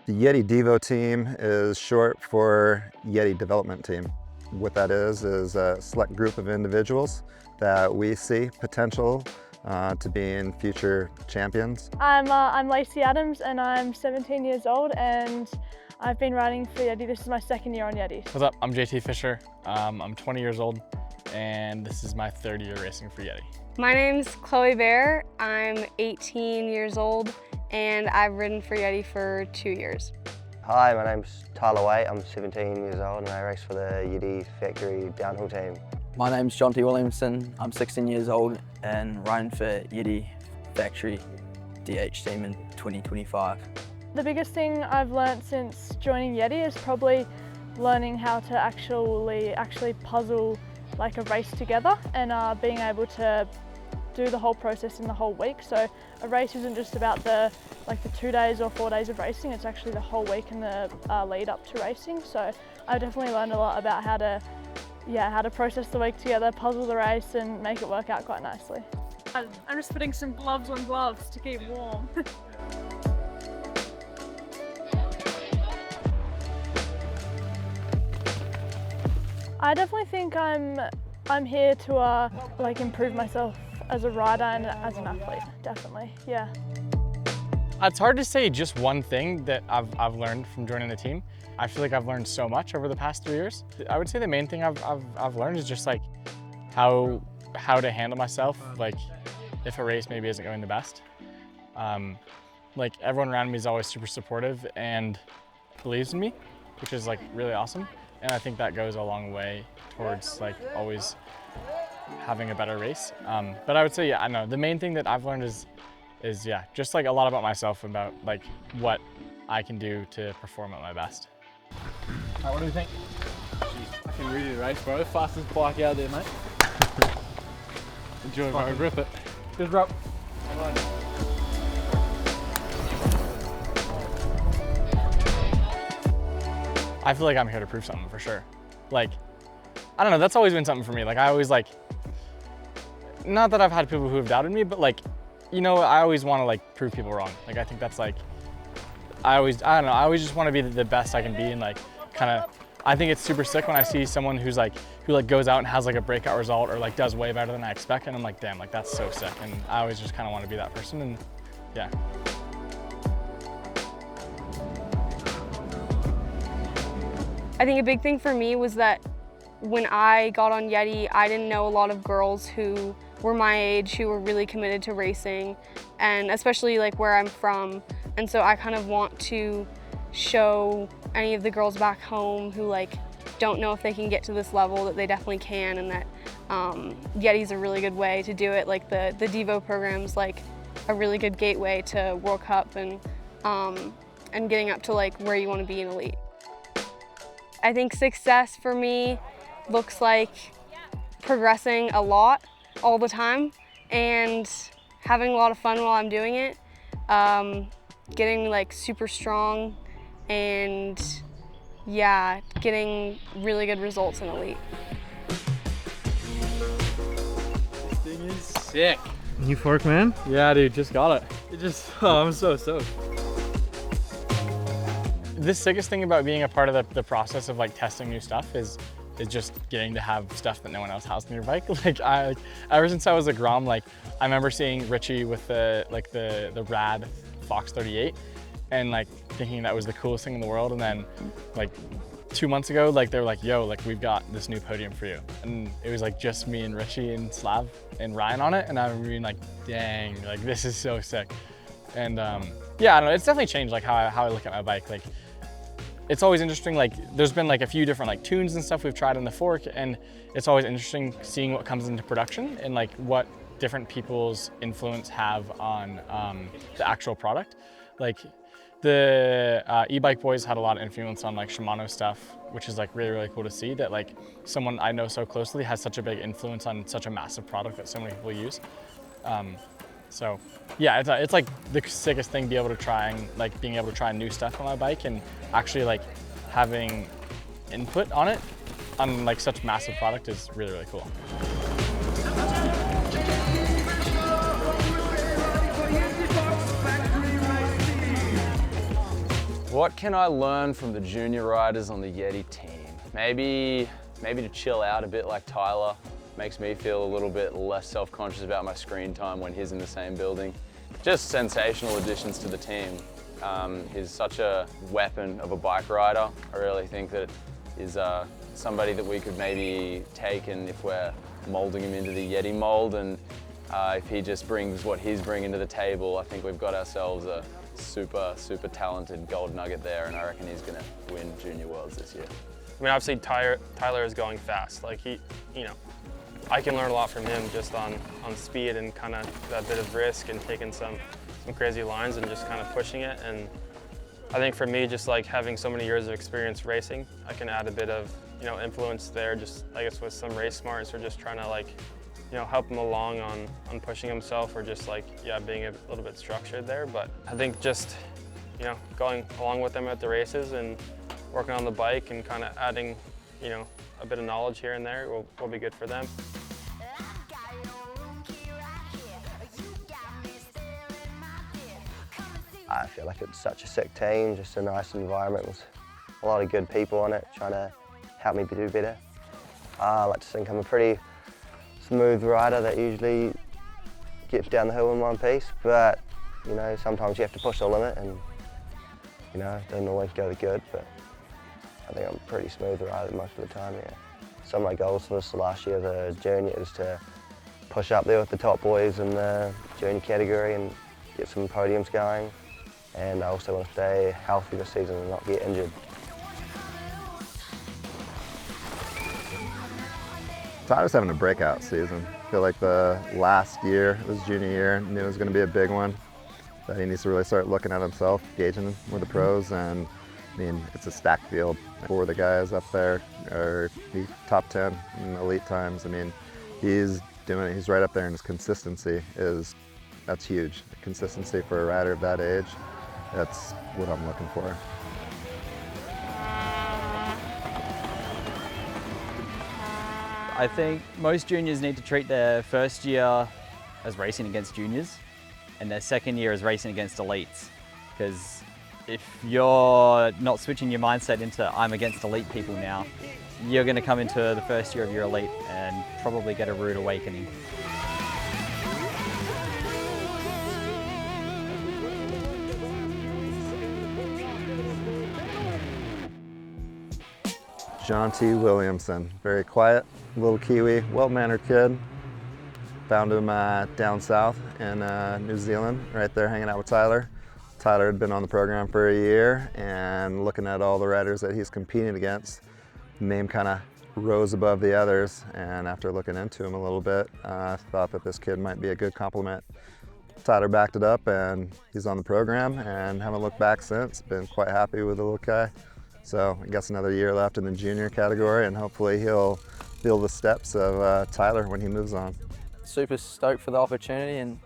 The Yeti DEVO Team is short for Yeti Development Team. What that is a select group of individuals that we see potential to being future champions. I'm Lacy and I'm 17 years old and I've been riding for Yeti. This is my second year on Yeti. What's up? I'm JT Fisher. I'm 20 years old and this is my third year racing for Yeti. My name's Chloe Bear. I'm 18 years old and I've ridden for Yeti for 2 years. Hi, my name's Tyler White. I'm 17 years old and I race for the Yeti Factory Downhill team. My name's Jonty Williamson. I'm 16 years old and riding for Yeti Factory DH team in 2025. The biggest thing I've learnt since joining Yeti is probably learning how to actually puzzle like a race together and being able to do the whole process in the whole week. So a race isn't just about the 2 days or 4 days of racing, it's actually the whole week and the lead up to racing. So I definitely learned a lot about how to process the week together, puzzle the race and make it work out quite nicely. I'm just putting some gloves on gloves to keep warm. I definitely think I'm here to improve myself as a rider and as an athlete, definitely, yeah. It's hard to say just one thing that I've learned from joining the team. I feel like I've learned so much over the past 3 years. I would say the main thing I've learned is just like how to handle myself, like if a race maybe isn't going the best. Like everyone around me is always super supportive and believes in me, which is like really awesome. And I think that goes a long way towards like always having a better race. But I would say, yeah, I know the main thing that I've learned is yeah, just like a lot about myself, about like what I can do to perform at my best. All right, what do you think? Jeez, I can ready to race, bro. Fastest bike out there, mate. Enjoy, bro. Rip it. Good drop. I feel like I'm here to prove something for sure. Like, I don't know, that's always been something for me. Like I always not that I've had people who have doubted me, but like, you know, I always want to like prove people wrong. Like I think that's like, I don't know, I always just want to be the best I can be and like kind of, I think it's super sick when I see someone who goes out and has like a breakout result or like does way better than I expect, and I'm like, damn, like that's so sick. And I always just kind of want to be that person, and yeah. I think a big thing for me was that when I got on Yeti, I didn't know a lot of girls who were my age who were really committed to racing, and especially like where I'm from. And so I kind of want to show any of the girls back home who like don't know if they can get to this level that they definitely can, and that Yeti's a really good way to do it. Like the DEVO program's like a really good gateway to World Cup and getting up to like where you want to be in elite. I think success for me looks like progressing a lot all the time and having a lot of fun while I'm doing it, getting like super strong, and yeah, getting really good results in elite. This thing is sick. New fork, man? Yeah, dude, just got it. I'm so stoked. The sickest thing about being a part of the process of like testing new stuff is just getting to have stuff that no one else has on your bike. Like ever since I was a Grom, like I remember seeing Richie with the rad Fox 38 and like thinking that was the coolest thing in the world. And then like 2 months ago, like they were like, yo, like we've got this new podium for you. And it was like just me and Richie and Slav and Ryan on it. And I remember being like, dang, like this is so sick. And yeah, I don't know, it's definitely changed like how I look at my bike. Like, it's always interesting, like there's been like a few different like tunes and stuff we've tried in the fork, and it's always interesting seeing what comes into production and like what different people's influence have on the actual product. Like the e-bike boys had a lot of influence on like Shimano stuff, which is like really, really cool to see that like someone I know so closely has such a big influence on such a massive product that so many people use. So yeah, it's like the sickest thing, being able to try new stuff on my bike and actually like having input on it on like such massive product is really, really cool. What can I learn from the junior riders on the Yeti team? Maybe to chill out a bit like Tyler. Makes me feel a little bit less self-conscious about my screen time when he's in the same building. Just sensational additions to the team. He's such a weapon of a bike rider. I really think that is somebody that we could maybe take, and if we're molding him into the Yeti mold, and if he just brings what he's bringing to the table, I think we've got ourselves a super talented gold nugget there, and I reckon he's going to win Junior Worlds this year. I mean, obviously Tyler is going fast. Like I can learn a lot from him just on speed and kind of that bit of risk and taking some crazy lines and just kind of pushing it. And I think for me, just like having so many years of experience racing, I can add a bit of influence there. Just I guess with some race smarts, or just trying to help him along on pushing himself, or just being a little bit structured there. But I think just going along with them at the races and working on the bike and kind of adding a bit of knowledge here and there will be good for them. I feel like it's such a sick team, just a nice environment with a lot of good people on it trying to help me do better. I like to think I'm a pretty smooth rider that usually gets down the hill in one piece, but sometimes you have to push the limit, and it doesn't always go good, but I think I'm a pretty smooth rider most of the time, yeah. Some of my goals for this last year of the junior is to push up there with the top boys in the junior category and get some podiums going. And I also want to stay healthy this season and not get injured. Tyler's having a breakout season. I feel like the last year, his junior year, knew it was going to be a big one. That he needs to really start looking at himself, gauging with the pros, and I mean, it's a stacked field. 4 of the guys up there are top 10 in elite times. I mean, he's doing it. He's right up there, and his consistency that's huge. Consistency for a rider of that age, that's what I'm looking for. I think most juniors need to treat their first year as racing against juniors, and their second year as racing against elites. Because if you're not switching your mindset into I'm against elite people now, you're going to come into the first year of your elite and probably get a rude awakening. Jonty Williamson, very quiet, little Kiwi, well-mannered kid. Found him down south in New Zealand, right there hanging out with Tyler. Tyler had been on the program for a year, and looking at all the riders that he's competing against, name kind of rose above the others, and after looking into him a little bit, I thought that this kid might be a good compliment. Tyler backed it up, and he's on the program, and haven't looked back since. Been quite happy with the little guy. So I guess another year left in the junior category, and hopefully he'll feel the steps of Tyler when he moves on. Super stoked for the opportunity and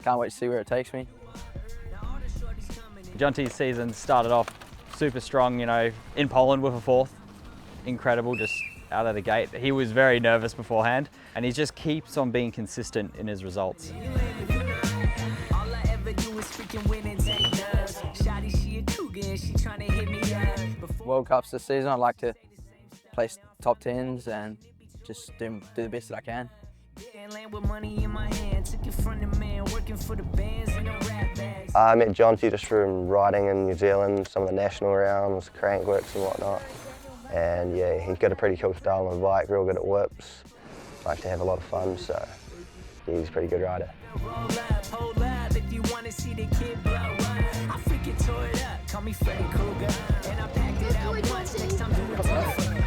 can't wait to see where it takes me. Jonty's season started off super strong, in Poland with a 4th. Incredible, just out of the gate. He was very nervous beforehand, and he just keeps on being consistent in his results. World Cups this season, I'd like to place top 10s and just do the best that I can. I met Jonty just from riding in New Zealand, some of the national rounds, crankworks and whatnot. And yeah, he's got a pretty cool style on the bike, real good at whips. Like to have a lot of fun, so yeah, he's a pretty good rider.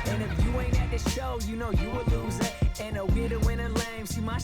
And if you ain't at the show, you know you a loser. And a weirdo and a lame, see my